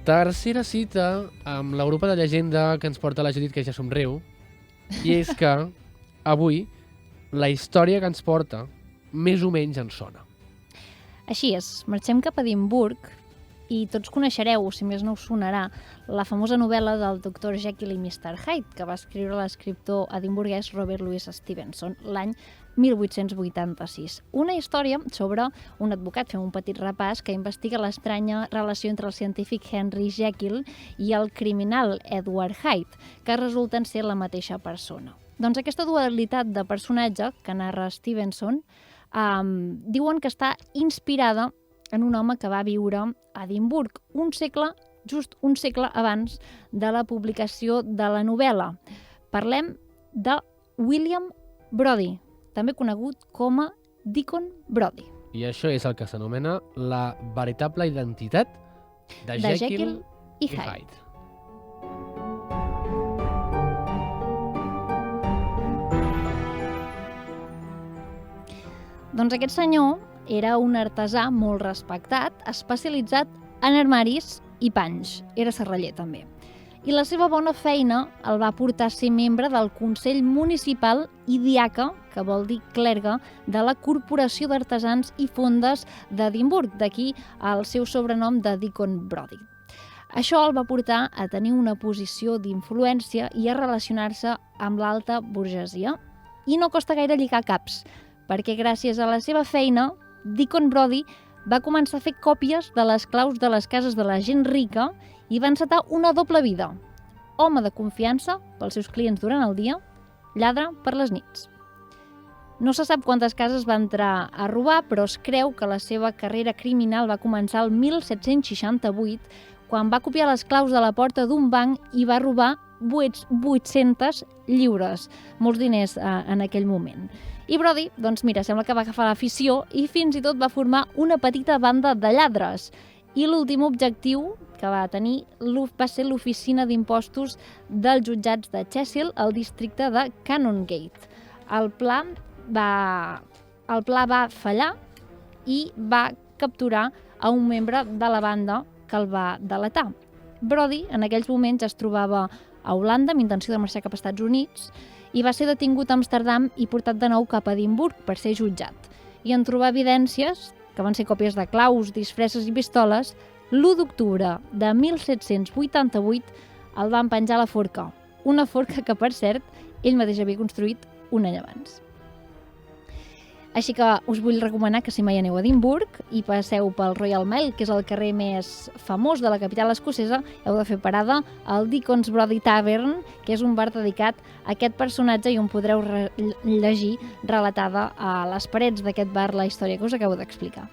Tercera cita amb l'Europa de llegenda que ens porta la Judit, que ja somriu, i és que avui la història que ens porta més o menys ens sona. Així és, marxem cap a Edimburg i tots coneixereu, si més no us sonarà, la famosa novel·la del Dr. Jekyll i Mr. Hyde, que va escriure l'escriptor edimburguès Robert Louis Stevenson l'any 1886. Una història sobre un advocat, fem un petit repàs, que investiga l'estranya relació entre el científic Henry Jekyll i el criminal Edward Hyde, que resulten ser la mateixa persona. Doncs aquesta dualitat de personatge que narra Stevenson diuen que està inspirada en un home que va viure a Edimburg just un segle abans de la publicació de la novel·la. Parlem de William Brodie, també conegut com a Deacon Brodie. I això és el que s'anomena la veritable identitat de Jekyll i Hyde. Doncs aquest senyor era un artesà molt respectat, especialitzat en armaris i panys. Era serraller, també. I la seva bona feina el va portar a ser membre del Consell Municipal i diaca, que vol dir clergue, de la Corporació d'Artesans i Fondes d'Edimburg, d'aquí el seu sobrenom de Deacon Brodie. Això el va portar a tenir una posició d'influència i a relacionar-se amb l'alta burgesia. I no costa gaire lligar caps, perquè gràcies a la seva feina, Deacon Brodie va començar a fer còpies de les claus de les cases de la gent rica i va encetar una doble vida. Home de confiança pels seus clients durant el dia, lladre per les nits. No se sap quantes cases va entrar a robar, però es creu que la seva carrera criminal va començar el 1768, quan va copiar les claus de la porta d'un banc i va robar 800 lliures, molts diners en aquell moment. I Brodie, doncs mira, sembla que va agafar l'afició i fins i tot va formar una petita banda de lladres. I l'últim objectiu que va tenir va ser l'oficina d'impostos dels jutjats de Chesil, al districte de Canongate. El pla va fallar i va capturar a un membre de la banda que el va delatar. Brodie en aquells moments es trobava a Holanda amb intenció de marxar cap als Estats Units i va ser detingut a Amsterdam i portat de nou cap a Edimburg per ser jutjat. I en trobar evidències, que van ser còpies de claus, disfresses i pistoles, l'1 d'octubre de 1788 el van penjar a la forca. Una forca que, per cert, ell mateix havia construït un any abans. Així que us vull recomanar que si mai aneu a Edimburg i passeu pel Royal Mile, que és el carrer més famós de la capital escocesa, heu de fer parada al Deacon's Brodie Tavern, que és un bar dedicat a aquest personatge i on podreu llegir relatada a les parets d'aquest bar la història que us acabo d'explicar.